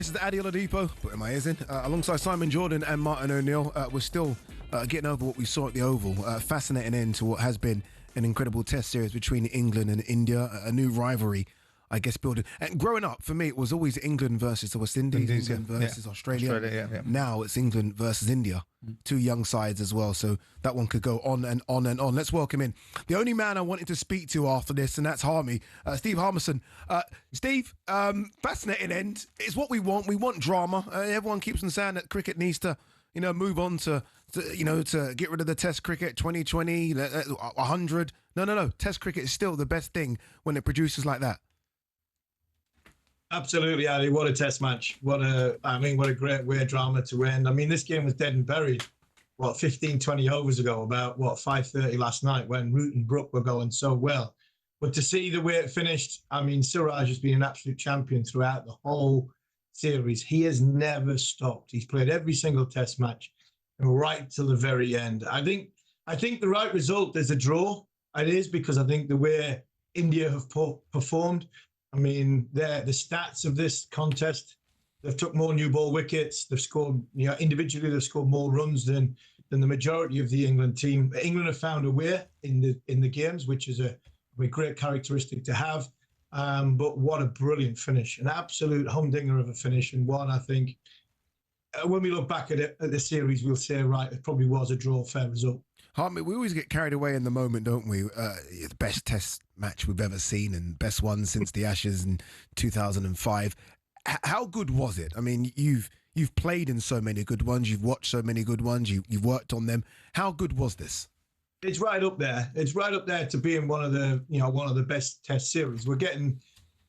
This is Ade Oladipo, putting my ears in, alongside Simon Jordan and Martin O'Neill. We're still getting over what we saw at the Oval. Fascinating end to what has been an incredible test series between England and India, a new rivalry, I guess, building. And growing up, for me, it was always England versus the West Indies, England versus Australia. Now it's England versus India, two young sides as well. So that one could go on and on and on. Let's welcome in the only man I wanted to speak to after this, and that's Steve Harmison. Steve, fascinating end. It's what we want. We want drama. Everyone keeps on saying that cricket needs to, move on to get rid of the Test cricket 2020, 100. No. Test cricket is still the best thing when it produces like that. Absolutely, Ali. What a test match. What a great way of drama to end. I mean, this game was dead and buried, 15, 20 overs ago, about 5:30 last night when Root and Brook were going so well. But to see the way it finished, I mean, Siraj has been an absolute champion throughout the whole series. He has never stopped. He's played every single test match right till the very end. I think the right result is a draw. It is, because I think the way India have performed, I mean, the stats of this contest, they've took more new ball wickets. They've scored, individually, they've scored more runs than the majority of the England team. England have found a way in the games, which is a great characteristic to have. But what a brilliant finish, an absolute humdinger of a finish, and one I think when we look back at the series, we'll say, right, it probably was a draw, fair result. Harmony, we always get carried away in the moment, don't we? The best test match we've ever seen and best one since the Ashes in 2005. How good was it? I mean, you've played in so many good ones. You've watched so many good ones. You've worked on them. How good was this? It's right up there. It's right up there to being one of the best test series. We're getting,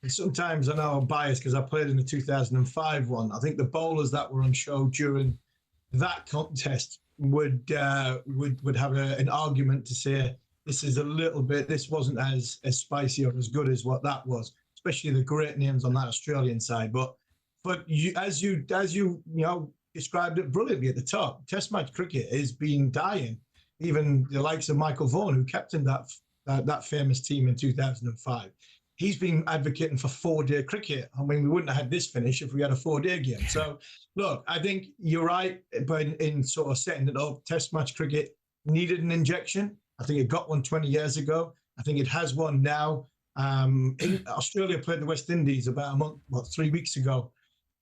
sometimes I know I'm biased because I played in the 2005 one. I think the bowlers that were on show during that contest would have an argument to say this wasn't as spicy or as good as what that was, especially the great names on that Australian side. But you, as you described it brilliantly at the top, Test match cricket is been dying. Even the likes of Michael Vaughan, who captained that famous team in 2005, he's been advocating for 4-day cricket. I mean, we wouldn't have had this finish if we had a 4-day game. So, look, I think you're right, but in sort of setting it up, Test match cricket needed an injection. I think it got one 20 years ago. I think it has one now. Australia played the West Indies about 3 weeks ago.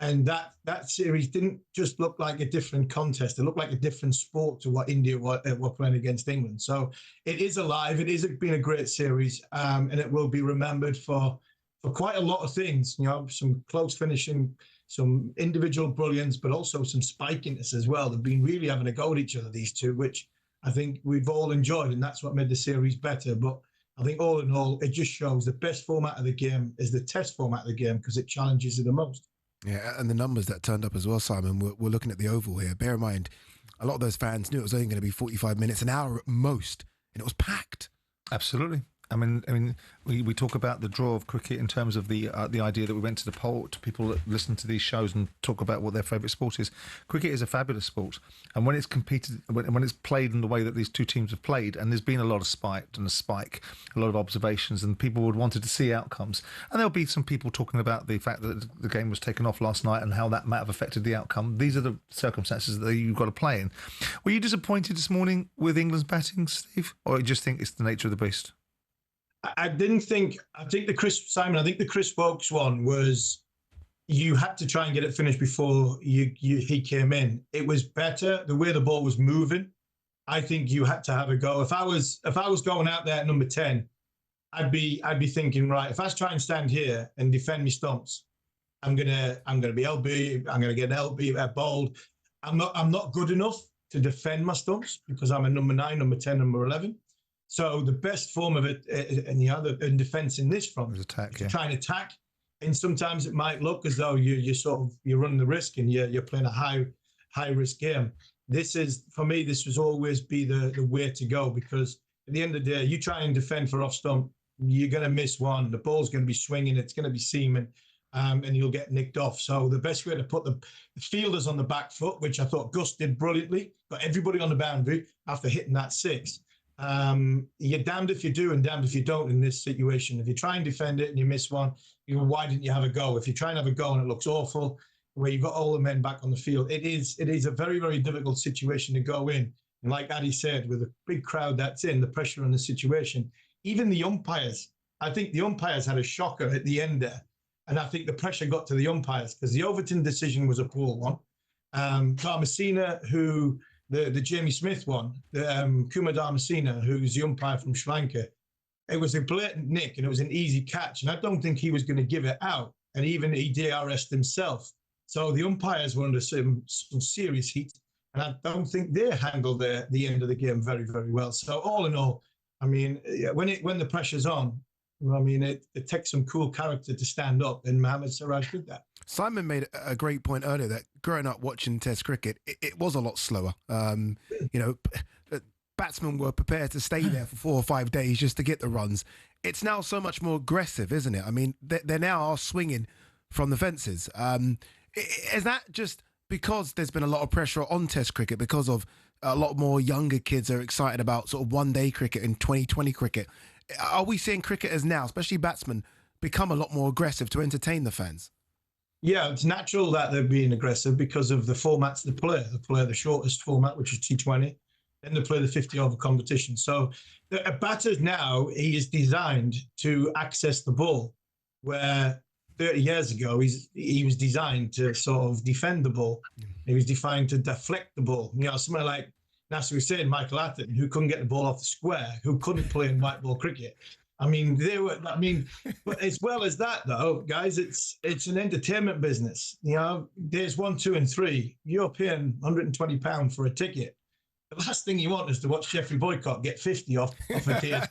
And that series didn't just look like a different contest. It looked like a different sport to what India were playing against England. So it is alive. It has been a great series, and it will be remembered for quite a lot of things. Some close finishing, some individual brilliance, but also some spikiness as well. They've been really having a go at each other, these two, which I think we've all enjoyed, and that's what made the series better. But I think all in all, it just shows the best format of the game is the test format of the game because it challenges you the most. Yeah, and the numbers that turned up as well, Simon. We're looking at the Oval here. Bear in mind, a lot of those fans knew it was only going to be 45 minutes, an hour at most, and it was packed. Absolutely. I mean, we talk about the draw of cricket in terms of the idea that we went to the poll to people that listen to these shows and talk about what their favourite sport is. Cricket is a fabulous sport, and when it's competed, when it's played in the way that these two teams have played, and there's been a lot of spike, a lot of observations, and people would wanted to see outcomes. And there'll be some people talking about the fact that the game was taken off last night and how that might have affected the outcome. These are the circumstances that you've got to play in. Were you disappointed this morning with England's batting, Steve, or you just think it's the nature of the beast? I think the Chris Folkes one was, you had to try and get it finished before he came in. It was better the way the ball was moving. I think you had to have a go. If I was going out there at number 10, I'd be thinking, right, if I was trying to stand here and defend my stumps, I'm gonna be LB. I'm gonna get an LB bowled. I'm not good enough to defend my stumps because I'm a number 9, number 10, number 11. So the best form of it in defence in this front is try and attack. And sometimes it might look as though you're running the risk and you're playing a high risk game. This was always be the way to go, because at the end of the day, you try and defend for off stump, you're going to miss one. The ball's going to be swinging, it's going to be seaming, and you'll get nicked off. So the best way to put the fielders on the back foot, which I thought Gus did brilliantly, got everybody on the boundary after hitting that 6. You're damned if you do and damned if you don't in this situation. If you try and defend it and you miss one, why didn't you have a go? If you try and have a go and it looks awful, where you've got all the men back on the field. It is a very, very difficult situation to go in. And like Ade said, with a big crowd that's in, the pressure on the situation, even the umpires, I think the umpires had a shocker at the end there. And I think the pressure got to the umpires because the Overton decision was a poor one. Dharmasena, the Jamie Smith one, Kumar Dharmasena, who's the umpire from Sri Lanka, it was a blatant nick and it was an easy catch. And I don't think he was going to give it out. And even he DRS'd himself. So the umpires were under some serious heat. And I don't think they handled the end of the game very, very well. So all in all, I mean, when the pressure's on, I mean, it takes some cool character to stand up, and Mohamed Siraj did that. Simon made a great point earlier that growing up watching Test cricket, it was a lot slower. Batsmen were prepared to stay there for 4 or 5 days just to get the runs. It's now so much more aggressive, isn't it? I mean, they now are swinging from the fences. Is that just because there's been a lot of pressure on Test cricket because of a lot more younger kids are excited about sort of one-day cricket and 2020 cricket? Are we seeing cricketers now, especially batsmen, become a lot more aggressive to entertain the fans? Yeah, it's natural that they're being aggressive because of the formats they play. They play the shortest format, which is T20, then they play the 50-over competition. So a batter now, he is designed to access the ball, where 30 years ago, he was designed to sort of defend the ball. He was designed to deflect the ball. You know, somebody like Nasser Hussain, Michael Atherton, who couldn't get the ball off the square, who couldn't play in white ball cricket. I mean, but as well as that, though, guys, it's an entertainment business. You know, days 1, 2, and 3, you're paying £120 for a ticket. The last thing you want is to watch Jeffrey Boycott get 50 off a day.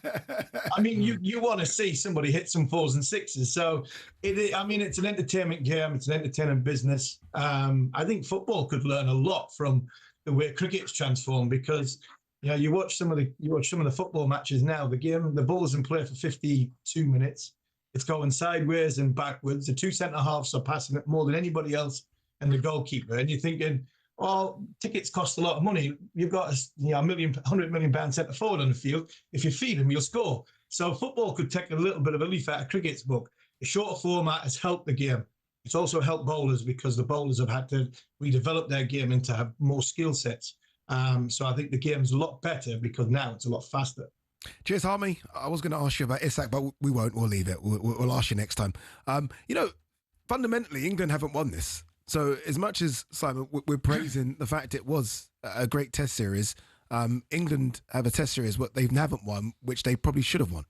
I mean, you want to see somebody hit some 4s and 6s. So, it's an entertainment game. It's an entertainment business. I think football could learn a lot from the way cricket's transformed because, you know, you watch some of the football matches now. The ball's in play for 52 minutes. It's going sideways and backwards. The 2 centre halves are passing it more than anybody else, and the goalkeeper. And you're thinking, well, tickets cost a lot of money. You've got £100 million centre forward on the field. If you feed them, you'll score. So football could take a little bit of a leaf out of cricket's book. The shorter format has helped the game. It's also helped bowlers because the bowlers have had to redevelop their game into have more skill sets. So I think the game's a lot better because now it's a lot faster. Cheers, Harmy. I was going to ask you about Isak, but we won't. We'll leave it. We'll ask you next time. Fundamentally, England haven't won this. So as much as, Simon, we're praising the fact it was a great Test series, England have a Test series what they haven't won, which they probably should have won.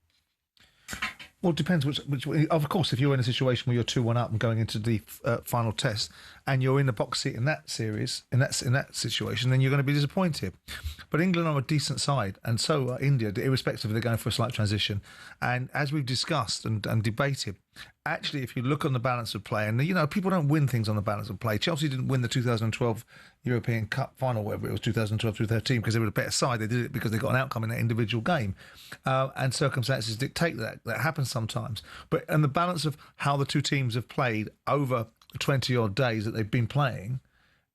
Well, it depends which. Of course, if you're in a situation where you're 2-1 up and going into the final test, and you're in the box seat in that series, in that situation, then you're going to be disappointed. But England are a decent side, and so are India, irrespective of they're going for a slight transition. And as we've discussed and debated, actually, if you look on the balance of play, and people don't win things on the balance of play. Chelsea didn't win the 2012 European Cup final, whatever it was, 2012-2013, because they were a better side. They did it because they got an outcome in that individual game, and circumstances dictate that. That happens sometimes. But and the balance of how the two teams have played over 20-odd days that they've been playing,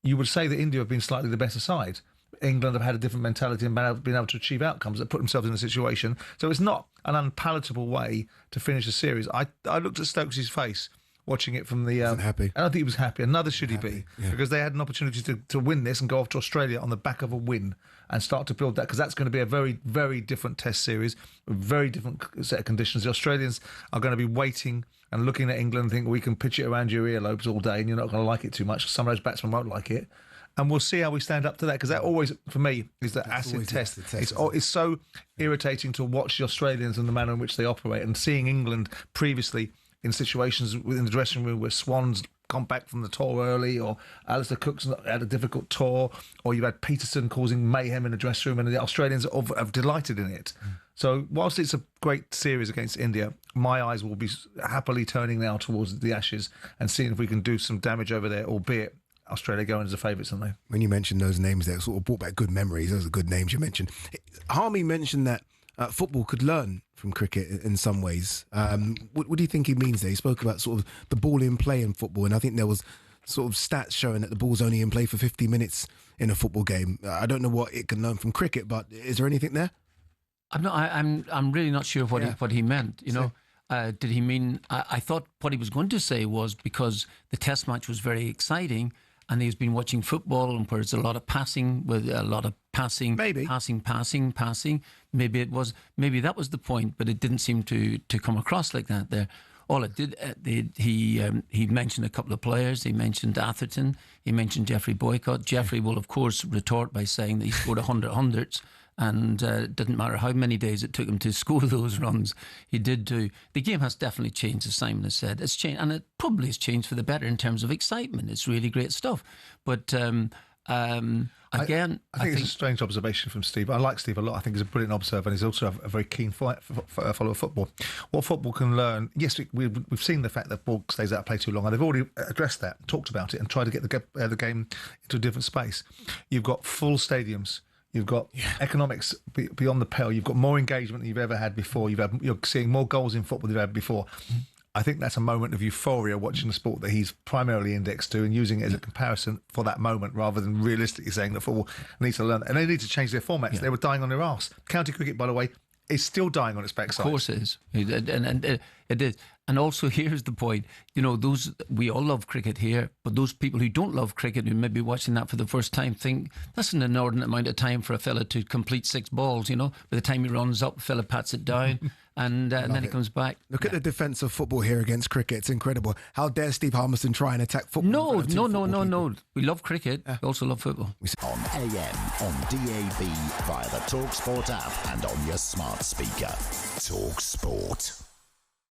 you would say that India have been slightly the better side. England have had a different mentality and been able to achieve outcomes that put themselves in a situation. So it's not an unpalatable way to finish a series. I looked at Stokes' face watching it from the... Wasn't happy. I don't think he was happy. And neither should he be. Yeah. Because they had an opportunity to win this and go off to Australia on the back of a win and start to build that, because that's going to be a very, very different Test series, a very different set of conditions. The Australians are going to be waiting and looking at England and think, we can pitch it around your earlobes all day and you're not going to like it too much. Some of those batsmen won't like it. And we'll see how we stand up to that, because that always, for me, is the acid test. It's so irritating to watch the Australians and the manner in which they operate, and seeing England previously in situations within the dressing room where Swan's come back from the tour early, or Alistair Cook's had a difficult tour, or you've had Peterson causing mayhem in the dressing room, and the Australians have delighted in it. So whilst it's a great series against India, my eyes will be happily turning now towards the Ashes and seeing if we can do some damage over there, albeit Australia going as the favourites, aren't they? When you mentioned those names there, sort of brought back good memories. Those are good names you mentioned. Harmy mentioned that football could learn from cricket in some ways. What do you think he means there? He spoke about sort of the ball in play in football, and I think there was sort of stats showing that the ball's only in play for 50 minutes in a football game. I don't know what it can learn from cricket, but is there anything there? I'm really not sure what he meant. did he mean? I thought what he was going to say was because the Test match was very exciting, and he's been watching football, and where it's a lot of passing, with a lot of passing, Maybe. passing. Maybe that was the point, but it didn't seem to come across like that there. All it did, he mentioned a couple of players. He mentioned Atherton. He mentioned Jeffrey Boycott. Jeffrey will, of course, retort by saying that he scored 100 hundreds, and it didn't matter how many days it took him to score those runs. He did do. The game has definitely changed, as Simon has said. It's changed, and it probably has changed for the better in terms of excitement. It's really great stuff. But again, I think it's a strange observation from Steve. I like Steve a lot. I think he's a brilliant observer, and he's also a very keen follower of football. What football can learn, yes, we've seen the fact that ball stays out of play too long, and they've already addressed that, talked about it, and tried to get the game into a different space. You've got full stadiums. You've got economics beyond the pale. You've got more engagement than you've ever had before. You're seeing more goals in football than you've had before. I think that's a moment of euphoria watching the sport that he's primarily indexed to and using it as a comparison for that moment rather than realistically saying that football needs to learn. And they need to change their formats. Yeah. They were dying on their arse. County cricket, by the way, is still dying on its backside. Of course it is. And it is. And also, here's the point. We all love cricket here, but those people who don't love cricket, who may be watching that for the first time, think that's an inordinate amount of time for a fella to complete 6 balls, By the time he runs up, the fella pats it down. And then he comes back. Look at the defence of football here against cricket. It's incredible. How dare Steve Harmison try and attack football? No. We love cricket. We also love football. On AM, on DAB, via the talkSPORT app and on your smart speaker. talkSPORT.